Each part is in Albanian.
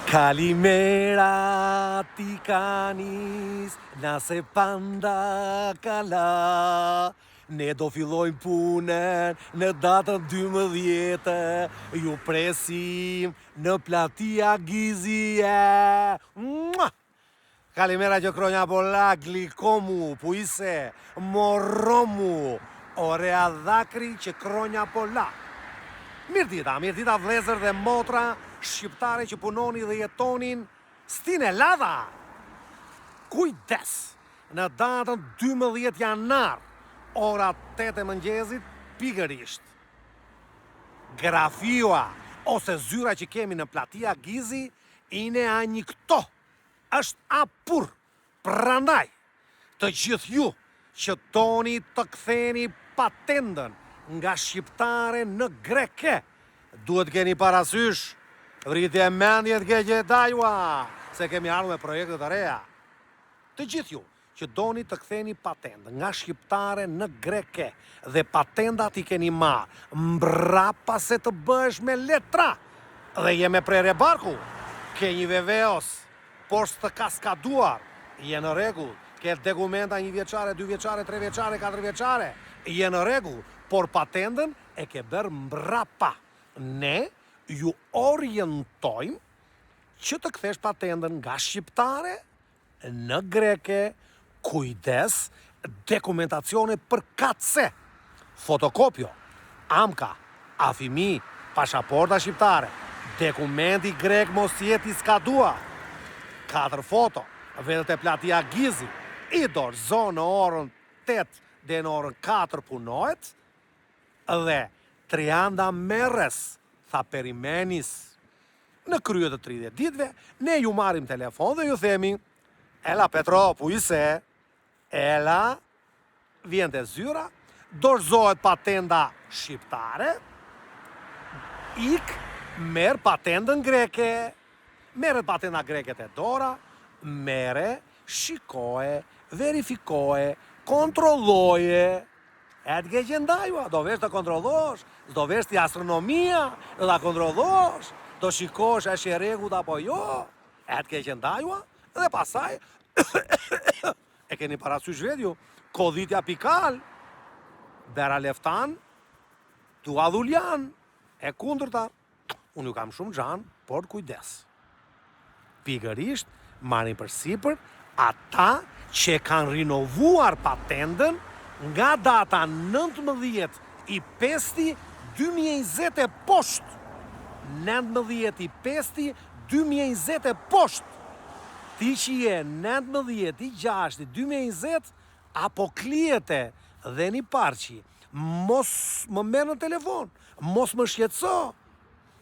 Kalimera ti kanis, na se panda kala. Ne do fillojmë punën në datën 12, ju presim në platia Gizije. Kalimera që kronja pola, glikomu, puise, moromu, orea dhakri që kronja pola. Mirë dita vlezër dhe motra shqiptare që punoni dhe jetonin stine ladha. Kujdes, në datën 12 janar, ora 8 e mëngjezit, pikërisht. Grafioa ose zyra që kemi në platia Gizi, ine a një këto, është apur. Prandaj, të gjithë ju që toni të ktheni patendën nga shqiptare në greke, duhet keni parasysh rritje e mendjet gjegjedajua, se kemi ardhur me projekte të reja. Të gjithë ju që doni të ktheni patendën nga shqiptare në greke dhe patendat i keni marrë mbrapa se të bësh me letra dhe je me prerje barku, ke një veveos, poshtë të kaskaduar, je në rregull, ke dokumenta 1 vjeçare, 2 vjeçare, 3 vjeçare, 4 vjeçare, je në rregull, por patendën e ke bërë mbrapa. Ne ju orientojmë që të kthesh patendën nga shqiptare në greke. Kujdes, dokumentacione përkatëse, fotokopjo, amka, afimi, pasaporta shqiptare, dokumenti grek mos jeti skaduar, 4 foto, vetët e platia Gizi, i dorëzon në orën 8 dhe në orën 4 punohet, dhe trianda merres, tha perimenis. Në krye të 30 ditëve, ne ju marrim telefon dhe ju themi, ela Petro, puise, ela, vjen të zyra, dorëzohet patenda shqiptare, merë patendën greke, merët patenda greke të dora, mere, shikoje, verifikoje, kontrolloje, e të gjendajua, do vesh të kontrollosh, do vesh të astronomia, do të kontrollosh, do shikosh a shi rregut apo jo, e të gjendajua, dhe pasaj, e keni parasysh vetju, kodhitja pikal, bera leftan, tu adhuljan, e kundërta, unë ju kam shumë gjanë, por kujdes. Pikërisht, marrin përsipër ata që kanë rinovuar patendën nga data 19 i 5 2020 e poshtë. 19 i 5 2020 e poshtë. Ti që je 19 i 6 2020, apo klijete dhe një parqi, mos më merë në telefon, mos më shqetëso.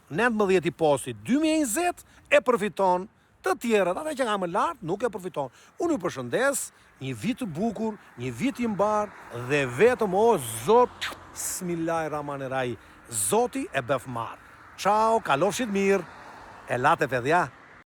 19 i poshtë 2020 e përfiton, të tjerët, ata që nga më lartë, nuk e përfiton. Unë ju përshëndes, një vit të bukur, një vit i mbar, dhe vetëm o Zot, Bismillahirrahmanirrahim, Zoti e bëf marë. Ciao, kalofshit mirë, e late pedhja.